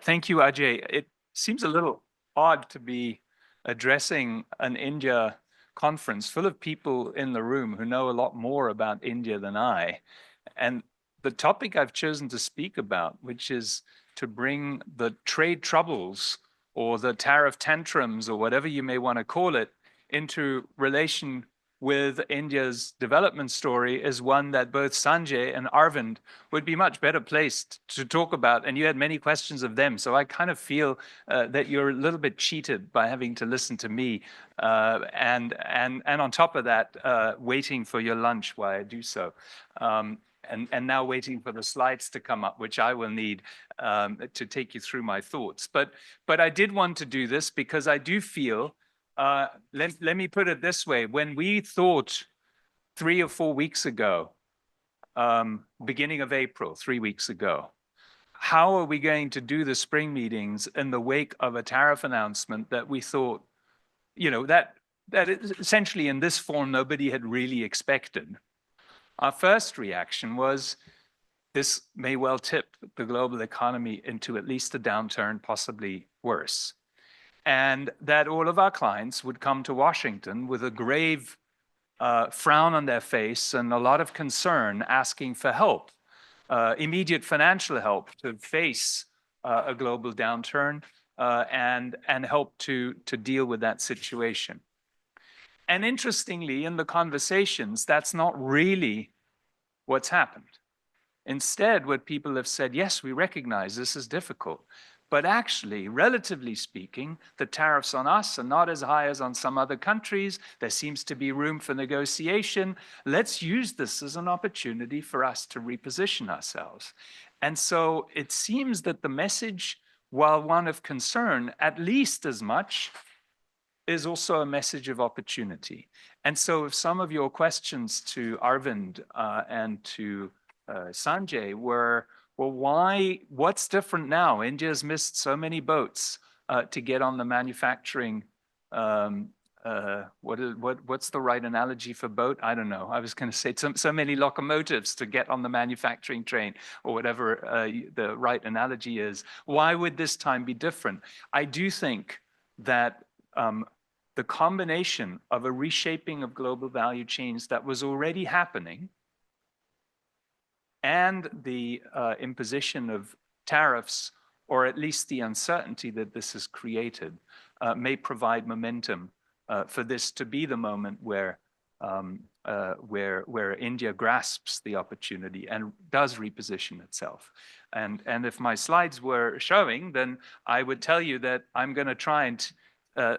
Thank you, Ajay. It seems a little odd to be addressing an India conference full of people in the room who know a lot more about India than I. And the topic I've chosen to speak about, which is to bring the trade troubles or the tariff tantrums or whatever you may want to call it into relation with India's development story, is one that both Sanjay and Arvind would be much better placed to talk about. And you had many questions of them. So I kind of feel that you're a little bit cheated by having to listen to me. And on top of that, waiting for your lunch while I do so. And now waiting for the slides to come up, which I will need to take you through my thoughts. But I did want to do this because I do feel, let me put it this way, when we thought 3 or 4 weeks ago, beginning of April, 3 weeks ago, how are we going to do the spring meetings in the wake of a tariff announcement that we thought, that essentially in this form nobody had really expected? Our first reaction was, this may well tip the global economy into at least a downturn, possibly worse. And that all of our clients would come to Washington with a grave frown on their face and a lot of concern, asking for help, immediate financial help to face a global downturn and help to deal with that situation. And interestingly, in the conversations, that's not really what's happened. Instead, what people have said, yes, we recognize this is difficult, but actually, relatively speaking, the tariffs on us are not as high as on some other countries. There seems to be room for negotiation. Let's use this as an opportunity for us to reposition ourselves. And so it seems that the message, while one of concern, at least as much, is also a message of opportunity. And so if some of your questions to Arvind and to Sanjay were, well, what's different now? India's missed so many boats to get on the manufacturing, what's the right analogy for boat? I don't know. I was going to say so many locomotives to get on the manufacturing train, or whatever the right analogy is. Why would this time be different? I do think that the combination of a reshaping of global value chains that was already happening and the imposition of tariffs, or at least the uncertainty that this has created, may provide momentum for this to be the moment where India grasps the opportunity and does reposition itself. And if my slides were showing, then I would tell you that I'm going to try and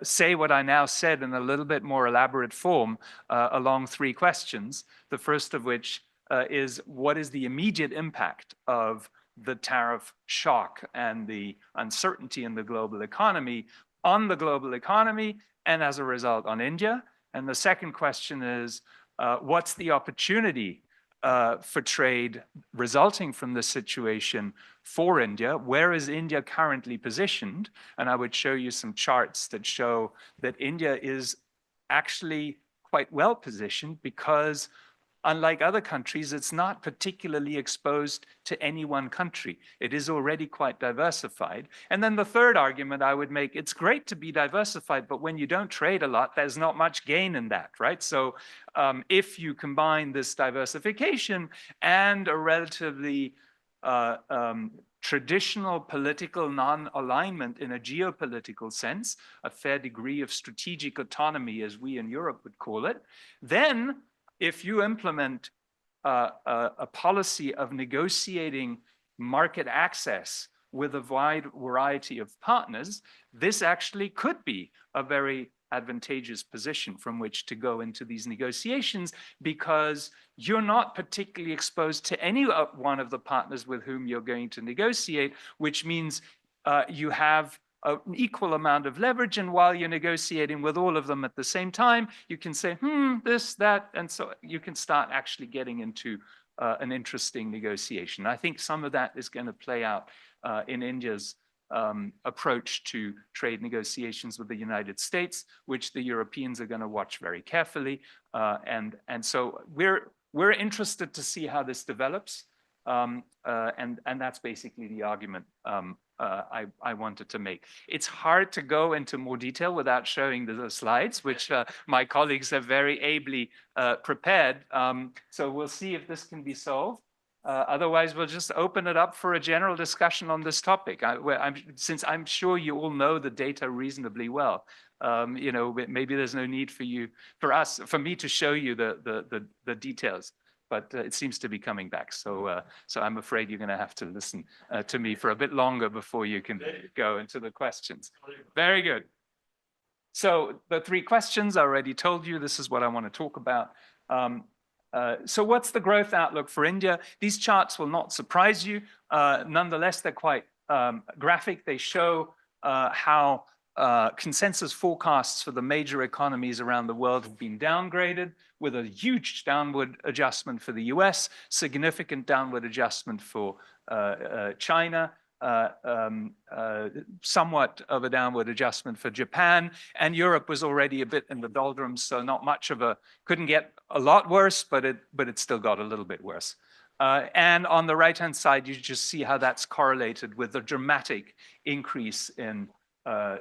say what I now said in a little bit more elaborate form along 3 questions. The first of which is, what is the immediate impact of the tariff shock and the uncertainty in the global economy on the global economy, and as a result on India? And the second question is, what's the opportunity for trade resulting from this situation for India? Where is India currently positioned? And I would show you some charts that show that India is actually quite well positioned, because unlike other countries, it's not particularly exposed to any one country. It is already quite diversified. And then the third argument I would make, it's great to be diversified, but when you don't trade a lot, there's not much gain in that, right? So if you combine this diversification and a relatively traditional political non-alignment in a geopolitical sense, a fair degree of strategic autonomy, as we in Europe would call it, then if you implement a policy of negotiating market access with a wide variety of partners, this actually could be a very advantageous position from which to go into these negotiations, because you're not particularly exposed to any one of the partners with whom you're going to negotiate, which means you have an equal amount of leverage, and while you're negotiating with all of them at the same time, you can say, this, that, and so you can start actually getting into an interesting negotiation. I think some of that is going to play out in India's approach to trade negotiations with the United States, which the Europeans are going to watch very carefully. And so we're interested to see how this develops. And that's basically the argument I wanted to make. It's hard to go into more detail without showing the slides, which my colleagues have very ably prepared. So we'll see if this can be solved. Otherwise, we'll just open it up for a general discussion on this topic. Since I'm sure you all know the data reasonably well, you know, maybe there's no need for me to show you the details. But it seems to be coming back. So I'm afraid you're going to have to listen to me for a bit longer before you can go into the questions. Very good. So the three questions I already told you. This is what I want to talk about. So what's the growth outlook for India? These charts will not surprise you. Nonetheless, they're quite graphic. They show how consensus forecasts for the major economies around the world have been downgraded, with a huge downward adjustment for the US, significant downward adjustment for China, somewhat of a downward adjustment for Japan, and Europe was already a bit in the doldrums, so not much of couldn't get a lot worse, but it still got a little bit worse. And on the right-hand side, you just see how that's correlated with the dramatic increase in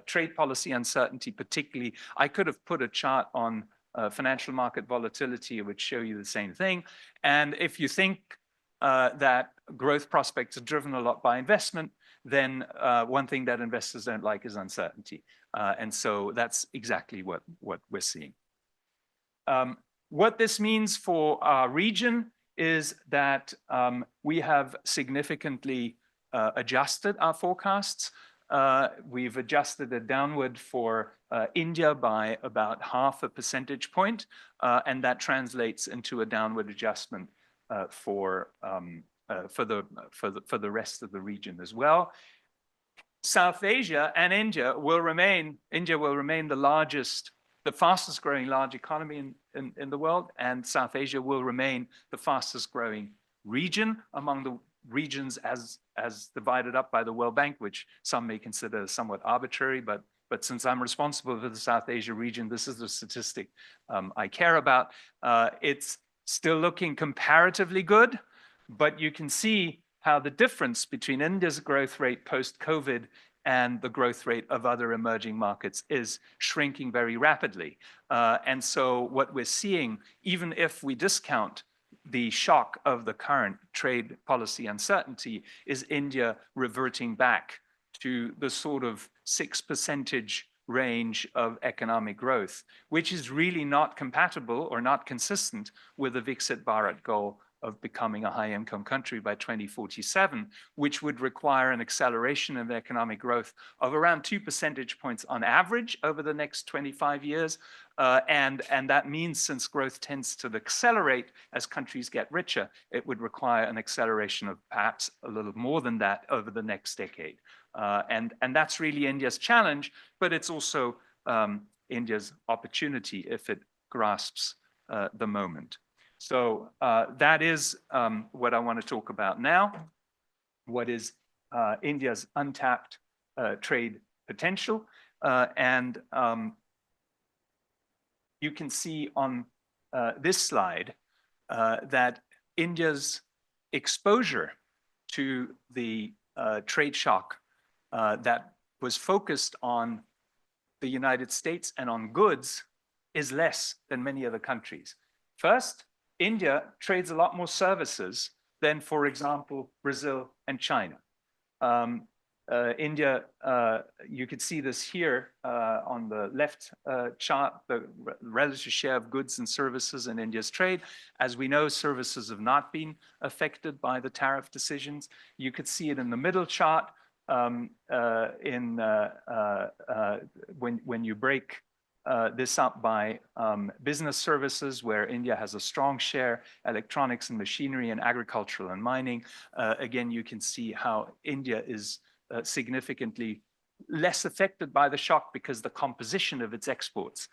trade policy uncertainty, particularly. I could have put a chart on financial market volatility. It would show you the same thing. And if you think that growth prospects are driven a lot by investment, then one thing that investors don't like is uncertainty. And so that's exactly what we're seeing. What this means for our region is that we have significantly adjusted our forecasts. We've adjusted it downward for India by about 0.5 percentage point, and that translates into a downward adjustment for the rest of the region as well. South Asia and India will remain the fastest growing large economy in the world, and South Asia will remain the fastest growing region among the regions as divided up by the World Bank, which some may consider somewhat arbitrary, but since I'm responsible for the South Asia region, this is the statistic I care about. It's still looking comparatively good, but you can see how the difference between India's growth rate post-COVID and the growth rate of other emerging markets is shrinking very rapidly. And so what we're seeing, even if we discount the shock of the current trade policy uncertainty, is India reverting back to the sort of 6% range of economic growth, which is really not compatible or not consistent with the Viksit Bharat goal of becoming a high-income country by 2047, which would require an acceleration of economic growth of around 2 percentage points on average over the next 25 years. And that means, since growth tends to accelerate as countries get richer, it would require an acceleration of perhaps a little more than that over the next decade. And that's really India's challenge, but it's also India's opportunity if it grasps the moment. So that is what I want to talk about now. What is India's untapped trade potential? And you can see on this slide that India's exposure to the trade shock that was focused on the United States and on goods is less than many other countries. First, India trades a lot more services than, for example, Brazil and China. India, you could see this here on the left chart, the relative share of goods and services in India's trade. As we know, services have not been affected by the tariff decisions. You could see it in the middle chart when you break this up by business services, where India has a strong share, electronics and machinery, and agricultural and mining. Again, you can see how India is significantly less affected by the shock because the composition of its exports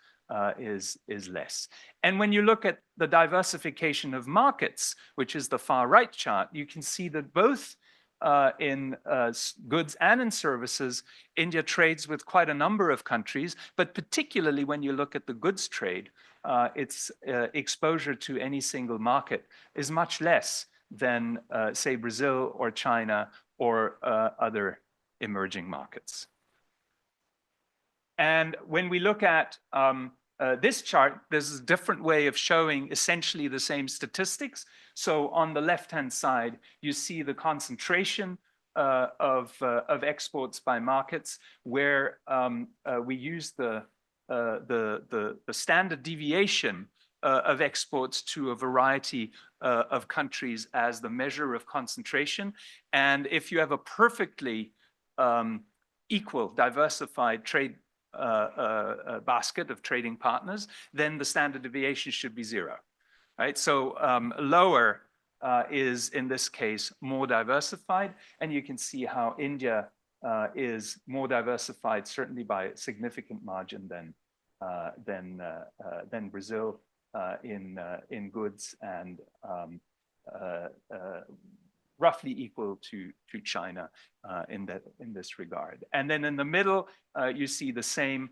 is less. And when you look at the diversification of markets, which is the far right chart, you can see that both in goods and in services, India trades with quite a number of countries, but particularly when you look at the goods trade, its exposure to any single market is much less than, say, Brazil or China or other emerging markets. And when we look at this chart, there's a different way of showing essentially the same statistics. So on the left-hand side, you see the concentration of exports by markets, where we use the standard deviation of exports to a variety of countries as the measure of concentration. And if you have a perfectly equal, diversified trade basket of trading partners, then the standard deviation should be 0, right? So lower is, in this case, more diversified. And you can see how India is more diversified, certainly by a significant margin than Brazil in goods, and roughly equal to China in this regard. And then in the middle, you see the same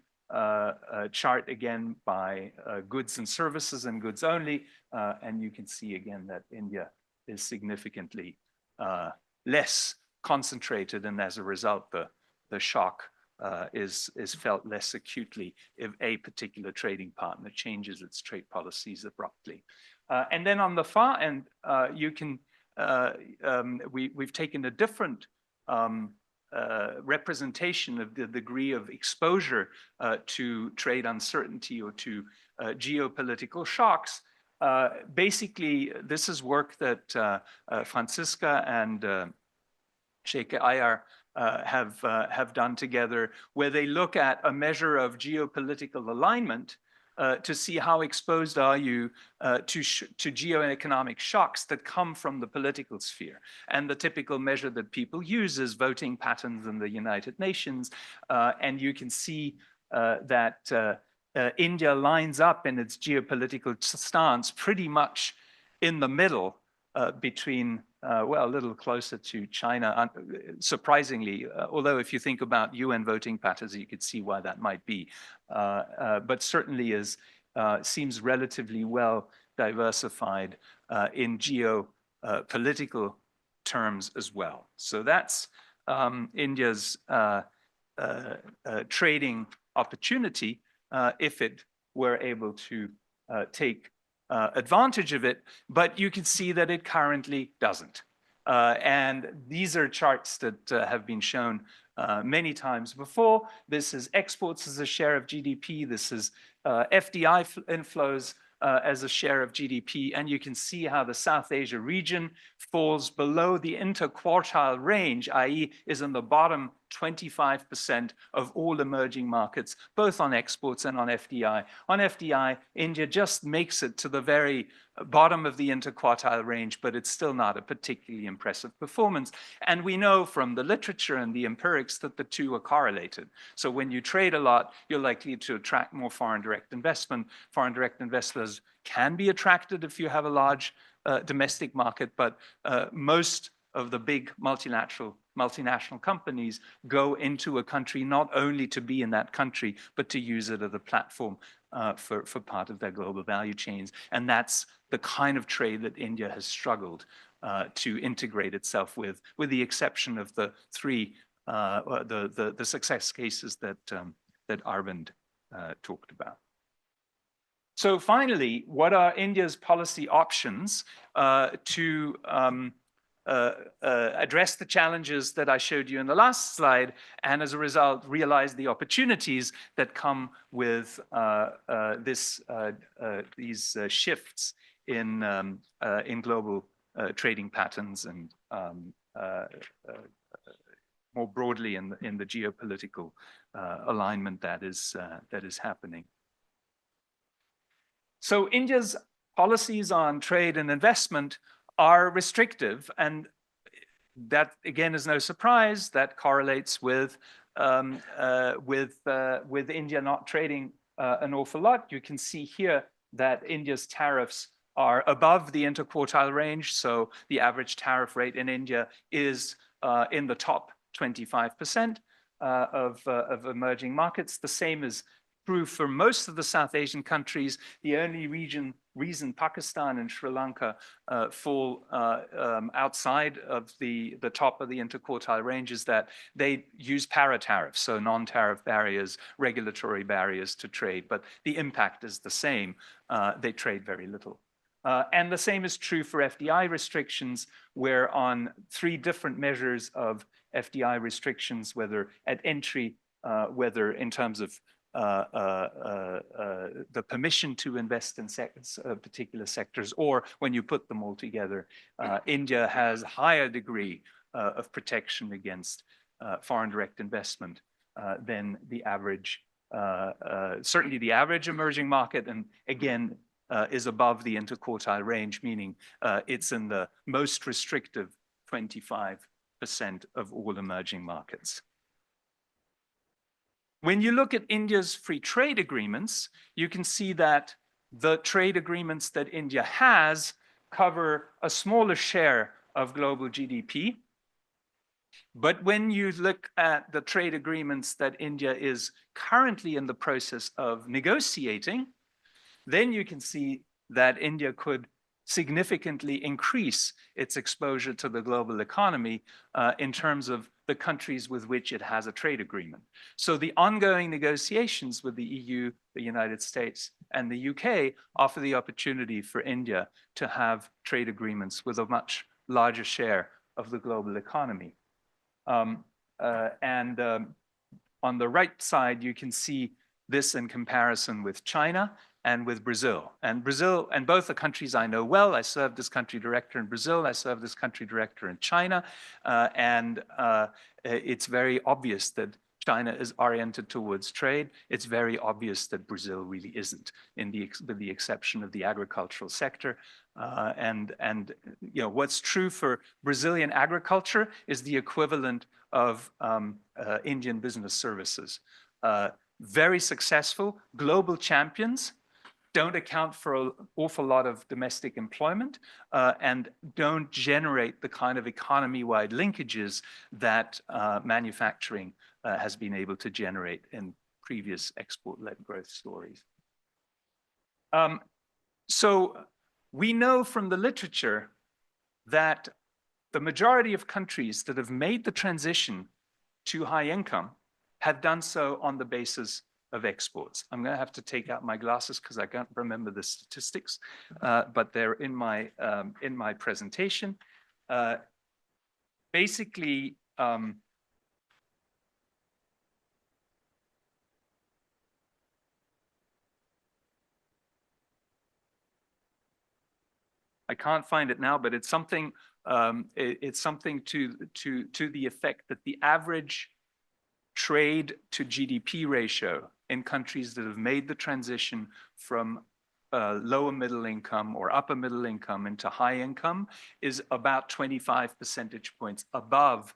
chart again by goods and services and goods only, and you can see again that India is significantly less concentrated, and as a result, the shock is felt less acutely if a particular trading partner changes its trade policies abruptly. And then on the far end, you can we've taken a different representation of the degree of exposure to trade uncertainty or to geopolitical shocks. Basically, this is work that Francisca and Sheikh Ayar have done together, where they look at a measure of geopolitical alignment to see how exposed are you to geoeconomic shocks that come from the political sphere. And the typical measure that people use is voting patterns in the United Nations. And you can see that India lines up in its geopolitical stance pretty much in the middle between, well, a little closer to China, surprisingly, although if you think about UN voting patterns, you could see why that might be. But certainly seems relatively well diversified in geopolitical terms as well. So that's India's trading opportunity if it were able to take advantage of it, but you can see that it currently doesn't. And these are charts that have been shown many times before. This is exports as a share of GDP. This is FDI inflows as a share of GDP. And you can see how the South Asia region falls below the interquartile range, i.e. is in the bottom 25% of all emerging markets, both on exports and on FDI. On FDI, India just makes it to the very bottom of the interquartile range, but it's still not a particularly impressive performance. And we know from the literature and the empirics that the two are correlated. So when you trade a lot, you're likely to attract more foreign direct investment. Foreign direct investors can be attracted if you have a large domestic market, but most of the big multinational companies go into a country not only to be in that country, but to use it as a platform for part of their global value chains. And that's the kind of trade that India has struggled to integrate itself with the exception of the three, the success cases that Arvind talked about. So finally, what are India's policy options to address the challenges that I showed you in the last slide, and as a result, realize the opportunities that come with these shifts in global trading patterns and more broadly in the geopolitical alignment that is happening. So India's policies on trade and investment are restrictive, and that again is no surprise. That correlates with India not trading an awful lot. You can see here that India's tariffs are above the interquartile range, so the average tariff rate in India is in the top 25% of emerging markets. The same is true for most of the South Asian countries. The only region reason Pakistan and Sri Lanka fall outside of the top of the interquartile range is that they use para-tariffs, so non-tariff barriers, regulatory barriers to trade, but the impact is the same. They trade very little. And the same is true for FDI restrictions, where on 3 different measures of FDI restrictions, whether at entry, whether in terms of the permission to invest in particular sectors, or when you put them all together, India has a higher degree of protection against foreign direct investment than the average, certainly the average emerging market, and again, is above the interquartile range, meaning it's in the most restrictive 25% of all emerging markets. When you look at India's free trade agreements, you can see that the trade agreements that India has cover a smaller share of global GDP. But when you look at the trade agreements that India is currently in the process of negotiating, then you can see that India could significantly increase its exposure to the global economy in terms of the countries with which it has a trade agreement. So the ongoing negotiations with the EU, the United States, and the UK offer the opportunity for India to have trade agreements with a much larger share of the global economy. On the right side, you can see this in comparison with China and with Brazil. And both the countries I know well. I served as country director in Brazil. I served as country director in China. It's very obvious that China is oriented towards trade. It's very obvious that Brazil really isn't, with the exception of the agricultural sector. What's true for Brazilian agriculture is the equivalent of Indian business services. Very successful, global champions, don't account for an awful lot of domestic employment and don't generate the kind of economy-wide linkages that manufacturing has been able to generate in previous export-led growth stories. So we know from the literature that the majority of countries that have made the transition to high income have done so on the basis of exports. I'm going to have to take out my glasses because I can't remember the statistics, but they're in my presentation. Basically, I can't find it now, but it's something. It's something to the effect that the average trade to GDP ratio in countries that have made the transition from lower middle income or upper middle income into high income is about 25 percentage points above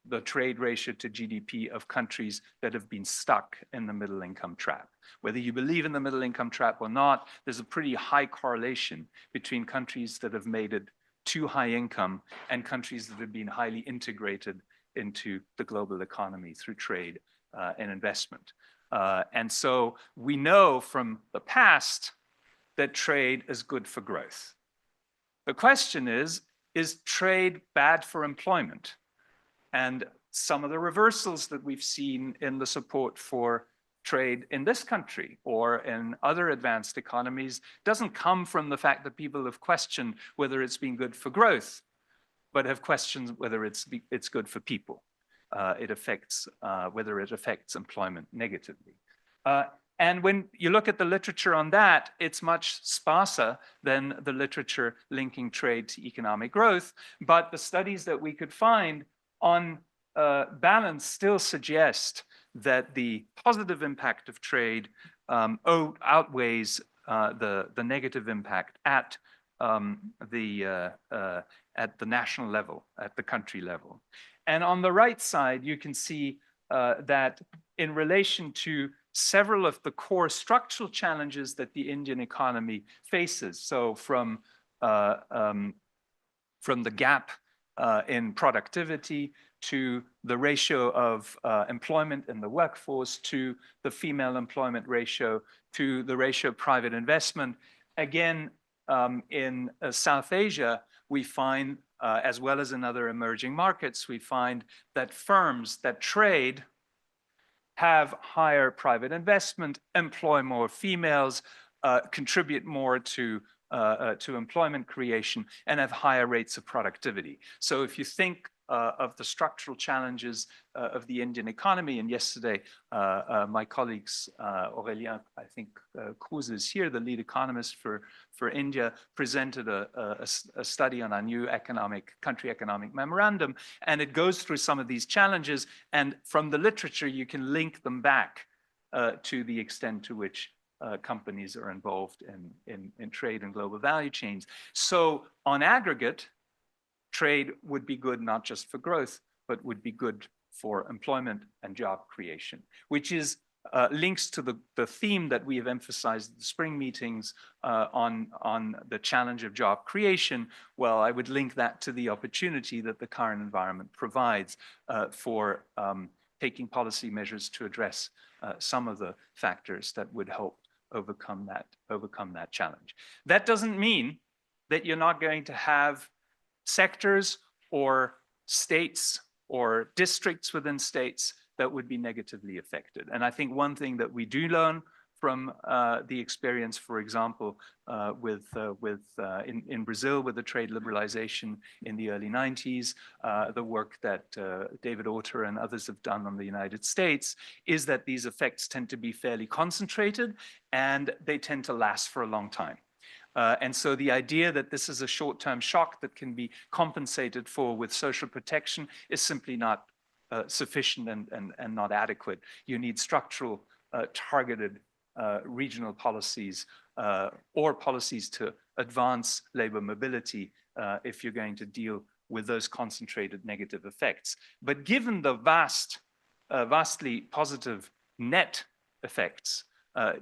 the trade ratio to GDP of countries that have been stuck in the middle income trap. Whether you believe in the middle income trap or not, there's a pretty high correlation between countries that have made it to high income and countries that have been highly integrated into the global economy through trade and investment. And so we know from the past that trade is good for growth. The question is trade bad for employment? And some of the reversals that we've seen in the support for trade in this country or in other advanced economies doesn't come from the fact that people have questioned whether it's been good for growth, but have questioned whether it's good for people. Whether it affects employment negatively. And when you look at the literature on that, it's much sparser than the literature linking trade to economic growth. But the studies that we could find on balance still suggest that the positive impact of trade outweighs the negative impact at the national level, at the country level. And on the right side, you can see that in relation to several of the core structural challenges that the Indian economy faces, so from the gap in productivity to the ratio of employment in the workforce, to the female employment ratio, to the ratio of private investment, again, in South Asia, we find, as well as in other emerging markets, we find that firms that trade have higher private investment, employ more females, contribute more to employment creation, and have higher rates of productivity. So if you think of the structural challenges of the Indian economy, and yesterday my colleagues, Aurélien, I think Cruz is here, the lead economist for India, presented a study on our new country economic memorandum, and it goes through some of these challenges, and from the literature you can link them back to the extent to which companies are involved in trade and global value chains. So on aggregate, trade would be good not just for growth, but would be good for employment and job creation, which is links to the theme that we have emphasized at the spring meetings on the challenge of job creation. Well, I would link that to the opportunity that the current environment provides for taking policy measures to address some of the factors that would help overcome that challenge. That doesn't mean that you're not going to have sectors or states or districts within states that would be negatively affected. And I think one thing that we do learn from the experience, for example, in Brazil with the trade liberalization in the early 90s, the work that David Autor and others have done on the United States, is that these effects tend to be fairly concentrated and they tend to last for a long time. And so the idea that this is a short-term shock that can be compensated for with social protection is simply not sufficient and not adequate. You need structural, targeted regional policies or policies to advance labor mobility if you're going to deal with those concentrated negative effects. But given the vastly positive net effects,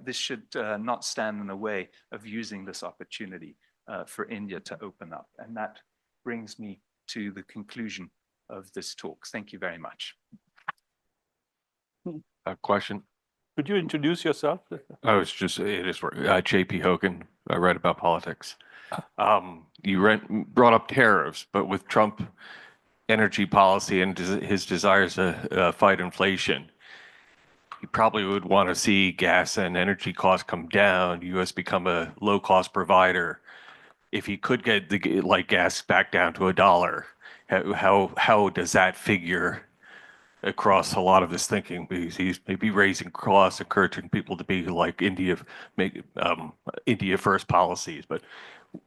this should not stand in the way of using this opportunity for India to open up. And that brings me to the conclusion of this talk. Thank you very much. A question. Could you introduce yourself? I was just, it is J.P. Hogan. I write about politics. You brought up tariffs, but with Trump energy policy and his desires to fight inflation, you probably would want to see gas and energy costs come down, U.S. become a low-cost provider. If he could get the gas back down to $1, how does that figure across a lot of his thinking? Because he's maybe raising costs, encouraging people to be like India, make India first policies. But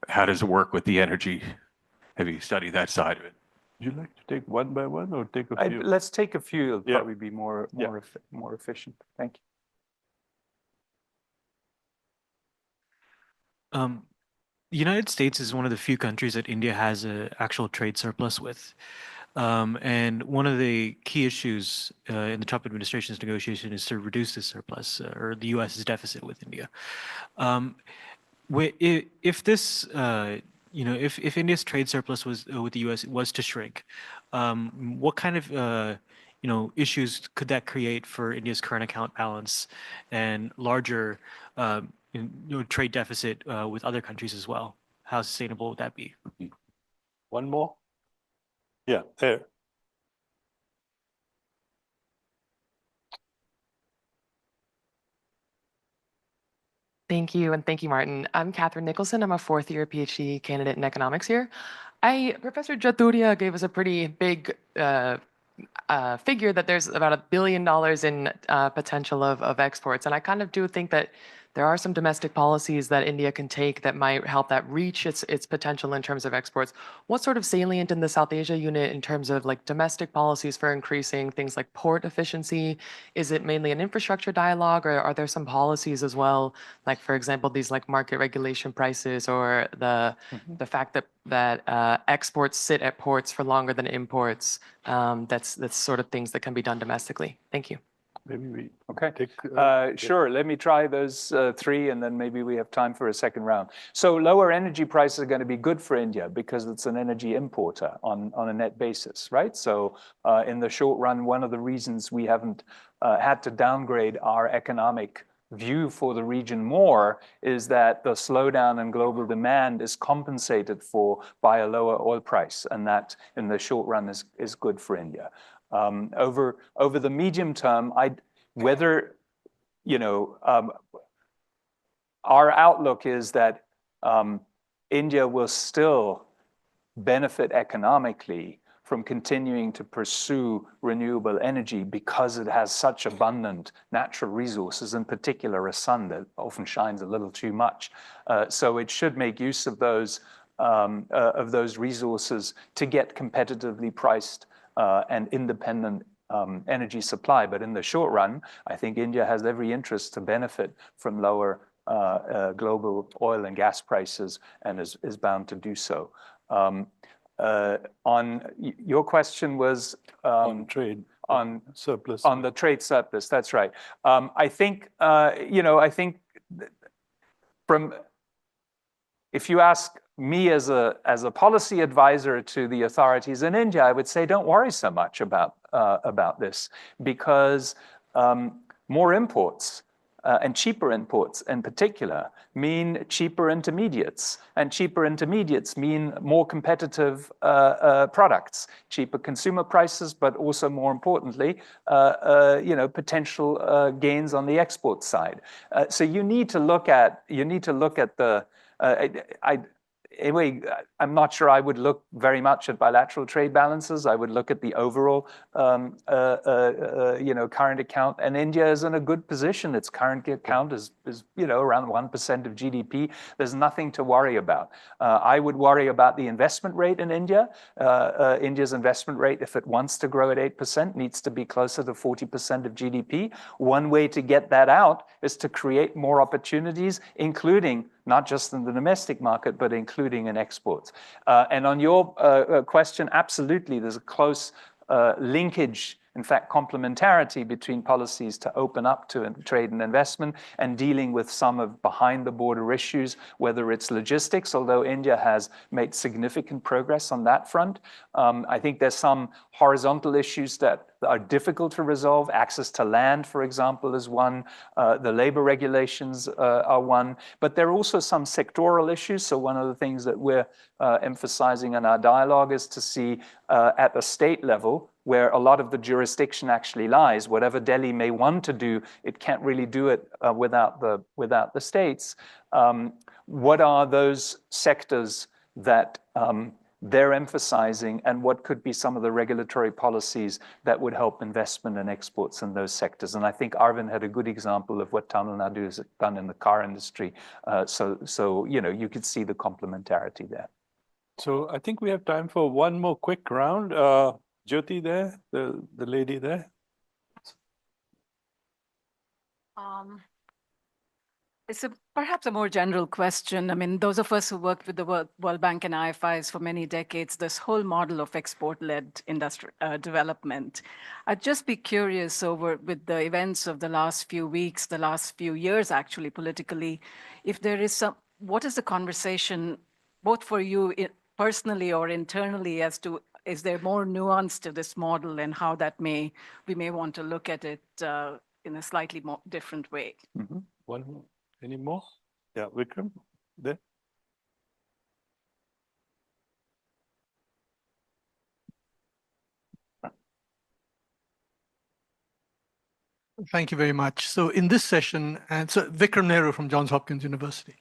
how does it work with the energy? Have you studied that side of it? Would you like to take one by one or take a few? Let's take a few. It'll Yeah. probably be more efficient. Thank you. The United States is one of the few countries that India has an actual trade surplus with. And one of the key issues in the Trump administration's negotiation is to reduce this surplus or the U.S.'s deficit with India. If this, if India's trade surplus was with the U.S. was to shrink, what kind of issues could that create for India's current account balance and larger trade deficit with other countries as well? How sustainable would that be? One more? Yeah, there. Thank you, and thank you, Martin. I'm Catherine Nicholson. I'm a fourth-year PhD candidate in economics here. Professor Jaturia gave us a pretty big figure that there's about $1 billion in potential of exports, and I kind of do think that there are some domestic policies that India can take that might help that reach its potential in terms of exports. What's sort of salient in the South Asia unit in terms of like domestic policies for increasing things like port efficiency? Is it mainly an infrastructure dialogue, or are there some policies as well, like for example these like market regulation prices, or the fact that exports sit at ports for longer than imports? That's sort of things that can be done domestically. Thank you. Maybe we take, sure, let me try those three, and then maybe we have time for a second round. So lower energy prices are going to be good for India because it's an energy importer on a net basis, right? So in the short run, one of the reasons we haven't had to downgrade our economic view for the region more is that the slowdown in global demand is compensated for by a lower oil price, and that in the short run is good for India. Over the medium term, our outlook is that India will still benefit economically from continuing to pursue renewable energy because it has such abundant natural resources, in particular a sun that often shines a little too much. So it should make use of those resources to get competitively priced and independent energy supply. But in the short run, I think India has every interest to benefit from lower global oil and gas prices and is bound to do so. On your question was on trade, on surplus, on the trade surplus. That's right. I think if you ask me as a policy advisor to the authorities in India, I would say don't worry so much about this, because more imports and cheaper imports in particular mean cheaper intermediates, and cheaper intermediates mean more competitive products, cheaper consumer prices, but also more importantly, potential gains on the export side. So you need to look at the. Anyway, I'm not sure I would look very much at bilateral trade balances. I would look at the overall, current account. And India is in a good position. Its current account is around 1% of GDP. There's nothing to worry about. I would worry about the investment rate in India. India's investment rate, if it wants to grow at 8%, needs to be closer to 40% of GDP. One way to get that out is to create more opportunities, including not just in the domestic market, but including in exports. And on your question, absolutely, there's a close linkage, in fact, complementarity between policies to open up to trade and investment and dealing with some of behind-the-border issues, whether it's logistics, although India has made significant progress on that front. I think there's some horizontal issues that are difficult to resolve. Access to land, for example, is one. The labor regulations are one. But there are also some sectoral issues. So one of the things that we're emphasizing in our dialogue is to see at the state level, where a lot of the jurisdiction actually lies. Whatever Delhi may want to do, it can't really do it without the states. What are those sectors that they're emphasizing, and what could be some of the regulatory policies that would help investment and exports in those sectors? And I think Arvind had a good example of what Tamil Nadu has done in the car industry. So you could see the complementarity there. So I think we have time for one more quick round. Jyoti there, the lady there. It's perhaps a more general question. I mean, those of us who worked with the World Bank and IFIs for many decades, this whole model of export-led industry development. I'd just be curious with the events of the last few weeks, the last few years, actually, politically, if there is what is the conversation, both for you personally or internally, as to is there more nuance to this model and how we may want to look at it in a slightly more different way? Mm-hmm. One more. Any more? Yeah, Vikram, there. Thank you very much. So in this session, and so Vikram Nehru from Johns Hopkins University.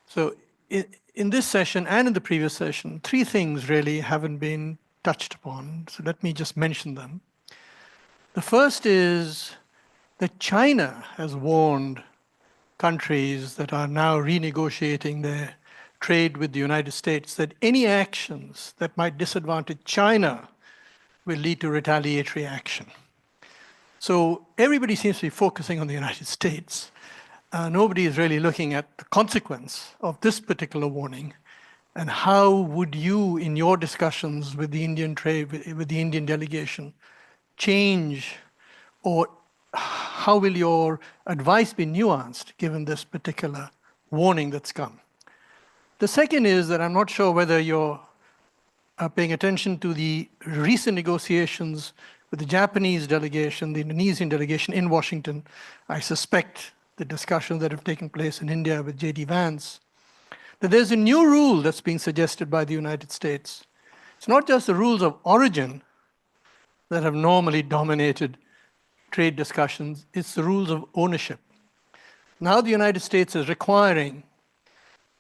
So in this session and in the previous session, three things really haven't been touched upon. So let me just mention them. The first is that China has warned countries that are now renegotiating their trade with the United States that any actions that might disadvantage China will lead to retaliatory action. So everybody seems to be focusing on the United States. Nobody is really looking at the consequence of this particular warning. And how would you, in your discussions with the Indian trade, with the Indian delegation, change, or how will your advice be nuanced given this particular warning that's come? The second is that I'm not sure whether you're paying attention to the recent negotiations with the Japanese delegation, the Indonesian delegation in Washington. I suspect the discussions that have taken place in India with J.D. Vance, that there's a new rule that's being suggested by the United States. It's not just the rules of origin that have normally dominated trade discussions, it's the rules of ownership. Now the United States is requiring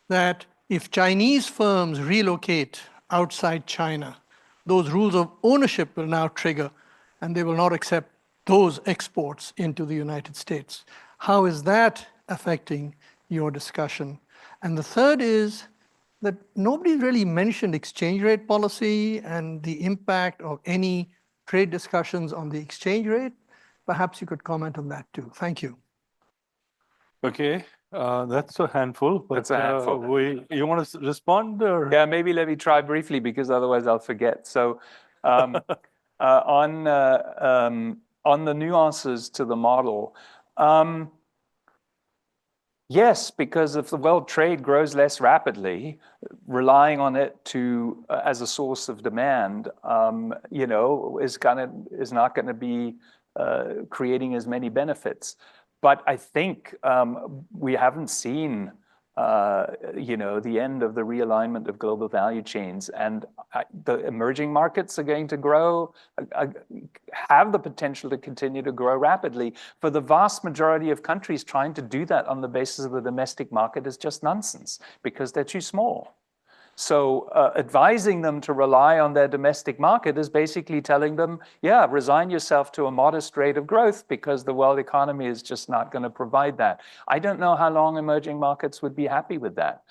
that if Chinese firms relocate outside China, those rules of ownership will now trigger, and they will not accept those exports into the United States. How is that affecting your discussion? And the third is that nobody really mentioned exchange rate policy and the impact of any trade discussions on the exchange rate. Perhaps you could comment on that too. Thank you. Okay, that's a handful. But, That's a handful. You want to respond? Or? Yeah, maybe let me try briefly because otherwise I'll forget. So on the nuances to the model, yes, because if the world trade grows less rapidly, relying on it to as a source of demand, you know, is not going to be creating as many benefits. But I think we haven't seen, you know, the end of the realignment of global value chains, and the emerging markets are going to grow, have the potential to continue to grow rapidly. For the vast majority of countries, trying to do that on the basis of the domestic market is just nonsense because they're too small. So advising them to rely on their domestic market is basically telling them, yeah, resign yourself to a modest rate of growth because the world economy is just not going to provide that. I don't know how long emerging markets would be happy with that.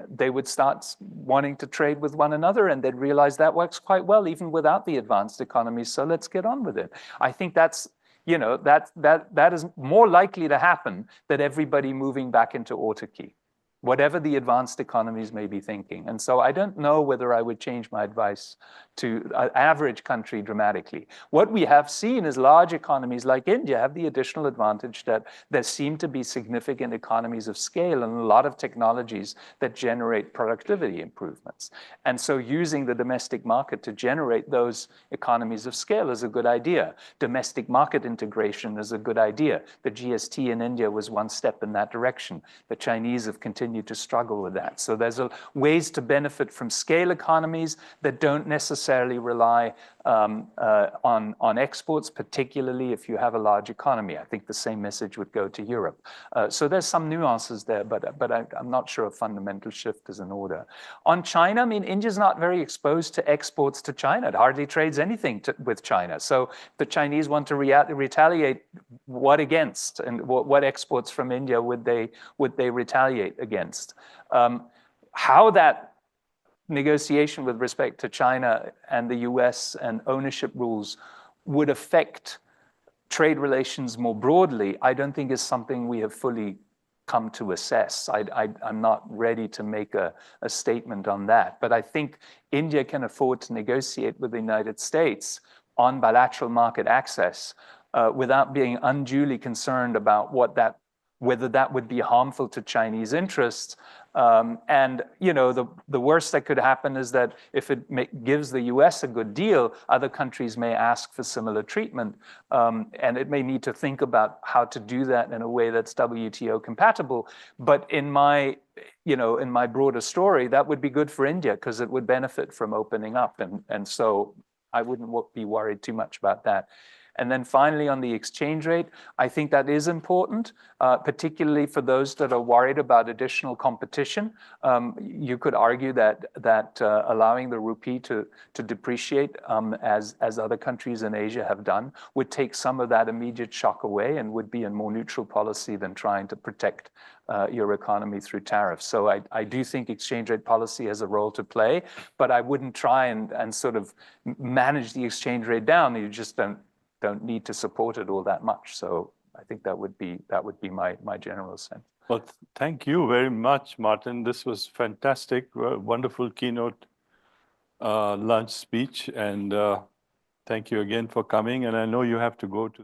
They would start wanting to trade with one another, and they'd realize that works quite well even without the advanced economies. So let's get on with it. I think that's, you know, that is more likely to happen than everybody moving back into autarky, whatever the advanced economies may be thinking. And so I don't know whether I would change my advice to an average country dramatically. What we have seen is large economies like India have the additional advantage that there seem to be significant economies of scale and a lot of technologies that generate productivity improvements. And so using the domestic market to generate those economies of scale is a good idea. Domestic market integration is a good idea. The GST in India was one step in that direction. The Chinese have continued to struggle with that. So there's ways to benefit from scale economies that don't necessarily rely on exports, particularly if you have a large economy. I think the same message would go to Europe. So there's some nuances there, but I'm not sure a fundamental shift is in order. On China, I mean, India's not very exposed to exports to China. It hardly trades anything with China. So the Chinese want to retaliate, what against? And what exports from India would they retaliate against? How that negotiation with respect to China and the US and ownership rules would affect trade relations more broadly, I don't think is something we have fully come to assess. I'm not ready to make a statement on that. But I think India can afford to negotiate with the United States on bilateral market access without being unduly concerned about whether that would be harmful to Chinese interests. And you know, the worst that could happen is that if it gives the US a good deal, other countries may ask for similar treatment. And it may need to think about how to do that in a way that's WTO compatible. But in my broader story, that would be good for India because it would benefit from opening up. And so I wouldn't be worried too much about that. And then finally, on the exchange rate, I think that is important, particularly for those that are worried about additional competition. You could argue that allowing the rupee to depreciate, as other countries in Asia have done, would take some of that immediate shock away and would be a more neutral policy than trying to protect your economy through tariffs. So I do think exchange rate policy has a role to play, but I wouldn't try and sort of manage the exchange rate down. You just don't need to support it all that much. So I think that would be my general sense. Well, thank you very much, Martin. This was fantastic, wonderful keynote lunch speech, and thank you again for coming. And I know you have to go to